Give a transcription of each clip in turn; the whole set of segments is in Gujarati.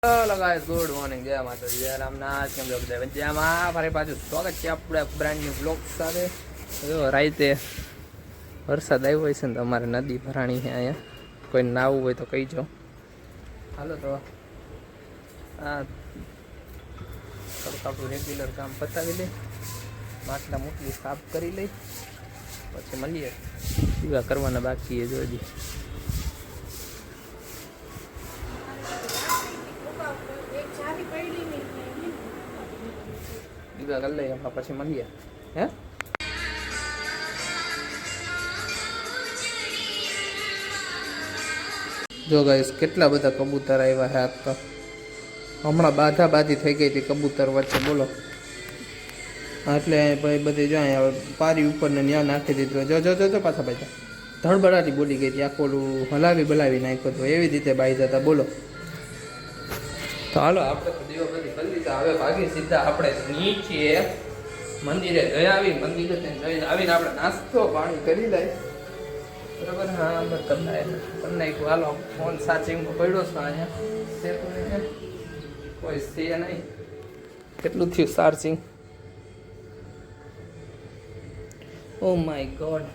હેલો ગાઈસ, ગુડ મોર્નિંગ, જય માતાજી, જય રામનાથ. કેમ છો બધા મજામાં? ફરી પાછું સ્વાગત છે આપણે બ્રાન્ડ ન્યુ બ્લોગ સાથે. જો રાતે વરસાદ આવ્યો હોય છે ને, તો અમારે નદી ભરાણી છે અહીંયા. કોઈ નાવું હોય તો કહીજો. હાલો તો આ થોડુંક આપણું રેગ્યુલર કામ પતાવી લઈ, માટલા મોટલી સાફ કરી લઈ, પછી મળીએ. પીવા કરવાના બાકી એ જોજી. કરી લઈએ એમાં પછી મળીએ. હે જો ગાઈસ, કેટલા બધા કબૂતર આવ્યા છે આજ તો. હમણાં બાધી થઈ ગઈ હતી કબૂતર વચ્ચે, બોલો. એટલે ભાઈ બધી જો અહીંયા પારી ઉપર ને ત્યાં નાખી દીધું. જો જો જો પાછા પાછા ધડબડાટી બોલી ગઈ હતી. આખોલું હલાવી બલાવી નાખ્યો હતો, એવી રીતે બાઈ જતા, બોલો. તો હાલો, આપણે તો દીવા બધી કરી લીધા. હવે ભાગી સીધા આપણે નીચે મંદિરે જઈ આવી. મંદિરે જઈ આવીને આપણે નાસ્તો પાણી કરી લઈએ, બરાબર. હા, અમે કરી નાખ્યું. હાલો, ફોન ચાર્જિંગમાં પડ્યો છે અહીંયા. છે કોઈ છે નહીં. કેટલું થયું ચાર્જિંગ? ઓ માય ગોડ,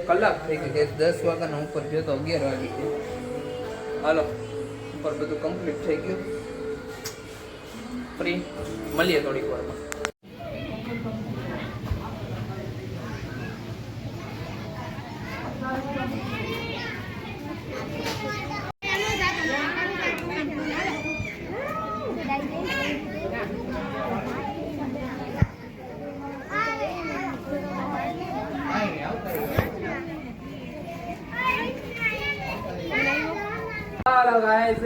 કલાક થઈ ગઈ. 10 વાગ્યાના ઉપર ગયો તો 11 વાગી ગયો. હાલો, ઉપર બધું કમ્પ્લીટ થઈ ગયું. ફ્રી મળીએ થોડીક વારમાં. Hello guys,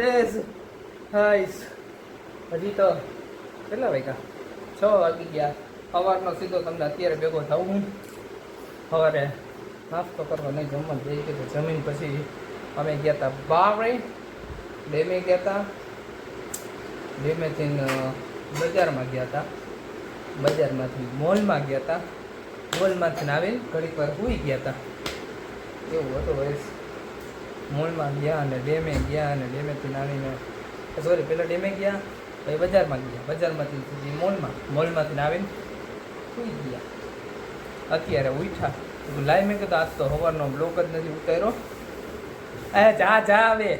હજી તો કેટલા વાગ્યા? 6 વાગી ગયા. સવારનો સીધો તમને અત્યારે ભેગો થવું. હું સવારે નાસ્તો કરવા નહીં, જમવા જઈ ગયું. જમીન પછી અમે ગયા હતા બાવળી ડેમે ગયા હતા. ડેમેથી બજારમાં ગયા હતા. બજારમાંથી મોલમાં ગયા હતા. મોલમાંથી આવીને ઘડીક વાર સૂઈ ગયા હતા. એવું હતું ભાઈ. મોલમાં ગયા અને ડેમે ગયા, અને ડેમેથી આવીને સોરી પહેલાં ડેમે ગયા, પછી બજારમાં ગયા, બજારમાંથી સુધી મોલમાંથી આવીને સૂઈ ગયા. અત્યારે ઉઠ્યા. લાઈ મેં કીધું આજ તો સવારનો બ્લોક જ નથી ઉતાર્યો. જા આવે.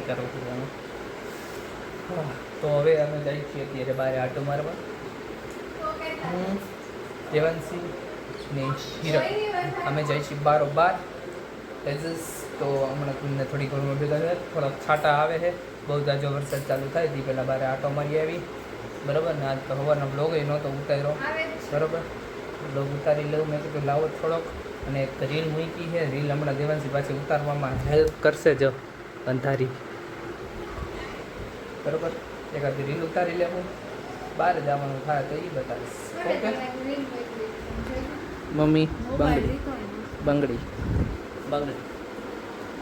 કરો તો હવે અમે જઈએ છીએ અત્યારે બહાર આટો મારવા. દેવાંશી ને હિરક અમે જઈએ છીએ 12 તેજસ. તો હમણાં તમને થોડી ઘણું ભેગા થોડાક છાંટા આવે છે. બહુ જાજો વરસાદ ચાલુ થાય તે પહેલાં બહાર આટો મારી આવી, બરાબર ને. આજ તો સવારનો બ્લોગ એ નહોતો ઉતાર્યો, બરાબર. બ્લોગ ઉતારી લઉં મેં કીધું લાવો થોડોક. અને એક રીલ મૂકી છે. રીલ હમણાં દેવાંશી પાછી ઉતારવામાં હેલ્પ કરશે. જો અંધારી, બરોબર. એકાદી રીલ ઉતારી લેવું. બહાર જવાનું થાય તો એ બતાવીશ. Okay mummy? બંગડી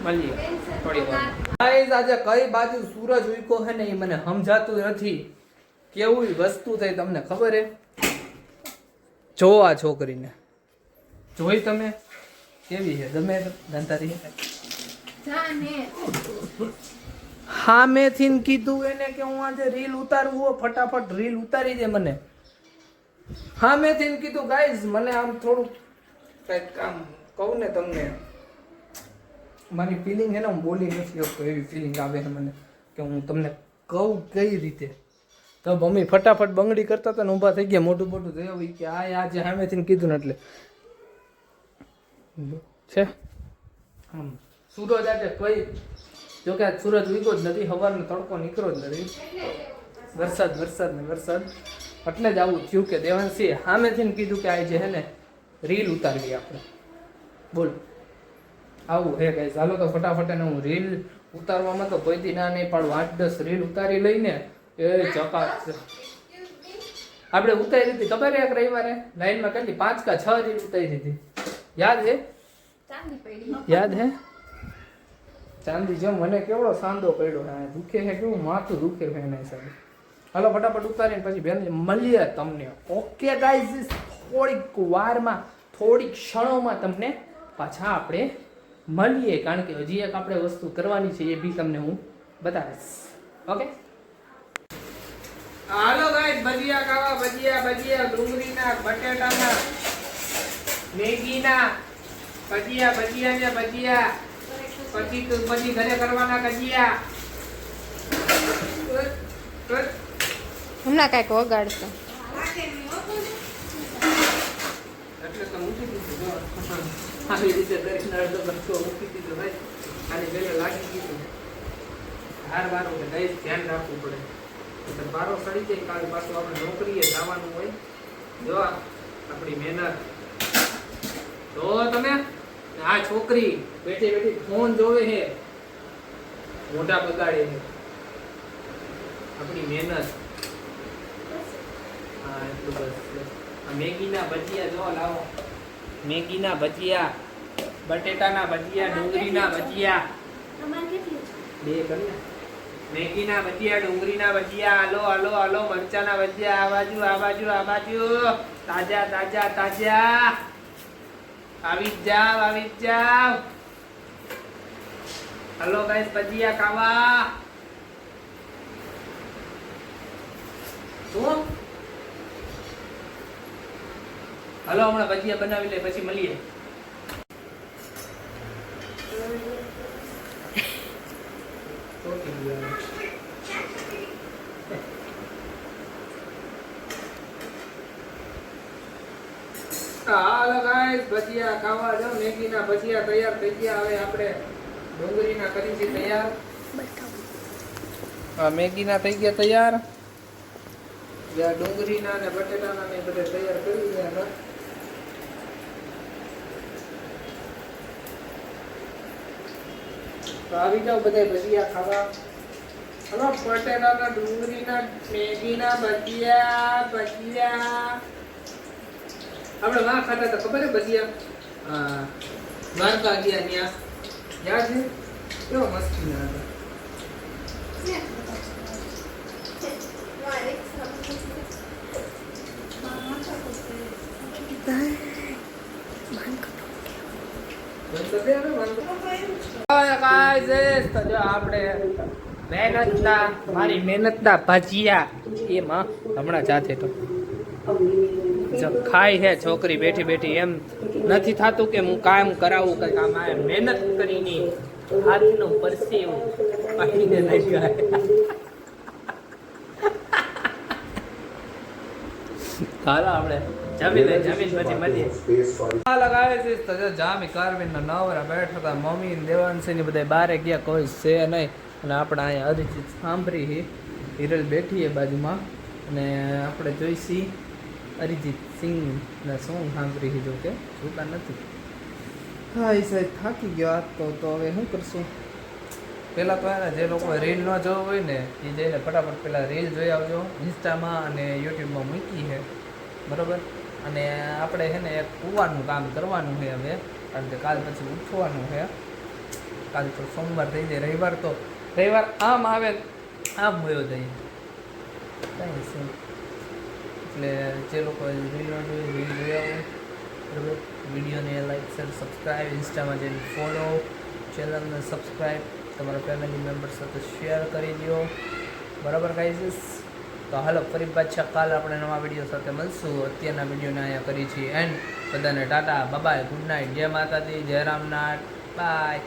મળીએ થોડી વાર. આજે કઈ બાજુ સૂરજ ઉગ્યો છે ને એ મને સમજાતું નથી. કેવું વસ્તુ થઈ તમને ખબર હે? જો આ છોકરીને જોઈ તમે, કેવી છે? ગમે ધંધારી હા, મેં કીધું એને કે હું આજે રીલ ઉતારવું, ફટાફટ રીલ ઉતારી દે મને. હા, મેં કીધું ગાઈઝ મને આમ થોડું કંઈક કામ કહું ને તમને, મારી ફિલિંગ છે ને, હું બોલી નથી શકતો એવી ફિલિંગ આવે છે મને કે હું તમને કહું કઈ રીતે. તો મમ્મી ફટાફટ બંગડી કરતા હતા ને ઊભા થઈ ગયા, મોટું મોટું થયું કે આ આજે સામેથી કીધું ને એટલે છે. સૂરજ આજે કઈ, જોકે આ સૂરજ ઉગ્યો જ નથી, સવારનો તડકો નીકળ્યો જ નથી. વરસાદ એટલે જ આવું થયું કે દેવાંશી સામેથી કીધું કે આજે છે ને રીલ ઉતારવી આપણે, બોલ. આવું હે ગાઈસ. ચાલો તો ફટાફટ એને હું રીલ ઉતારવામાં તો કોઈ દી ના નહીં પાડું. 8-10 રીલ ઉતારી લઈને એ ચકાસ આપણે ઉતારી હતી ખબર હે? એક રવિવારે લાઈનમાં કેટલી 5 કે 6 રીલ ઉતારી હતી, યાદ હે? યાદ હે? ચાંદી જેમ મને કેવડો સાંદો પડ્યો હે દુખે છે કેવું માથું દુખે છે એના હિસાબે. હાલો ફટાફટ ઉતારીને પછી બેન મળીએ તમને. ઓકે ગાઈઝ, થોડીક વારમાં થોડીક ક્ષણોમાં તમને પાછા આપણે મળીએ, કારણ કે હજી એક આપણે વસ્તુ કરવાની છે એ બી તમને હું બતાવીશ. ઓકે હાલો ગાઈઝ, ભજીયા ખાવા, ભજીયા ડુંગળીના, બટેટાના, મેગીના ભજીયા પછી ઘરે કરવાના કજિયા. હમણાં કાંઈક વગાડતો એટલે તો મૂકી દીધું આવી રીતે દરેક અડધો બસો મૂકી દીધો ભાઈ. આની ગલે લાગી ગયું હાર વારો કે દઈ ધ્યાન રાખવું પડે. એટલે બારો સડી જાય કાલે પાછું આપણે નોકરીએ જવાનું હોય. જો આપણી મહેનત તો તમે આ છોકરી બેઠી બેઠી ફોન જોવે છે, મોઢા બગાડે છે. આપણી મહેનત હા એટલું બસ. મેગીના ભજીયા જો લાવો, મેગીના ભજીયા, બટેટાના ભજીયા, ડુંગળીના ભજીયા, બે કરીને મેગીના ભજીયા, ડુંગળીના ભજીયા, હાલો મરચાના ભજીયા, આ બાજુ તાજા આવી જાવ. હાલો ગાઈસ, ભજીયા ખાવા. શું હાલો હમણાં ભજીયા બનાવી લે પછી મળીએ. હાલો ગાઈસ, ભજીયા ખાવા જો. મેગીના ભજીયા તૈયાર થઈ ગયા. હવે આપણે ડુંગળીના કરી છે તૈયાર. મેગીના થઈ ગયા તૈયાર. ડુંગળીના ને બટેટાના ને બધે તૈયાર કરી ગયા. તો આવી જાવ બધા ભજીયા ખાવા. હલો બટેટાના, ડુંગળીના, મેગીના ભજીયા. આપણે વાં ખાતા હતા ખબર હે ભજીયા? હા, દ્વારકા ગયા ત્યાં યાદ છે? કેવો મસ્તી ના હતા. મારી મહેનતના ભજીયા એમાં હમણાં જાતે તો ખાય છે છોકરી બેઠી બેઠી. એમ નથી થતું કે હું કામ કરાવું કઈ કામ. આ મહેનત કરીને હાથનો પરસેવો પાડીને લઈ જાય. હાલો આપણે જમીન પછી મળીએ. લગાવે છે તો જામી કારવીન નવરા બેઠા હતા. મમ્મી દેવાંશી ને બધા બારે ગયા, કોઈ છે નહીં. અને આપણે અહીંયા અરિજીત સાંભળી હિરલ બેઠી એ બાજુમાં, અને આપણે જોઈશી અરિજીત સિંહના સોંગ સાંભળી કીધું કે જોતા નથી. હા એ સાહેબ થાકી ગયો આજ તો હવે શું કરશું. પહેલાં તો એને જે લોકો રીલ ન જોવું હોય ને એ જઈને ફટાફટ પહેલાં રીલ જોઈ આવજો. ઇન્સ્ટામાં અને યુટ્યુબમાં મૂકી છે બરાબર. અને આપણે છે ને એક કૂવાનું કામ કરવાનું છે હવે, કારણ કે કાલ પછી ઉઠવાનું છે. કાલ તો સોમવાર થઈ જાય, રવિવાર આમ આવે આમ વયો જાય કાંઈ છે. એટલે જે લોકો રીલ ન જોઈ રીલ જોયા હોય બરાબર. વિડીયોને લાઈક શેર સબસ્ક્રાઈબ, ઇન્સ્ટામાં જઈને ફોલો, ચેનલને સબસ્ક્રાઈબ, તમારા ફેમિલી મેમ્બર સાથે શેર કરી દો બરાબર ગાઈઝ. તો હાલો ફરી પાછા કાલ આપણે નવા વિડીયો સાથે મળશું. અત્યારના વિડીયોને અહીંયા કરી છીએ એન્ડ. બધાને ટાટા, બાય, ગુડ નાઇટ, જય માતાજી, જય રામનાથ, બાય.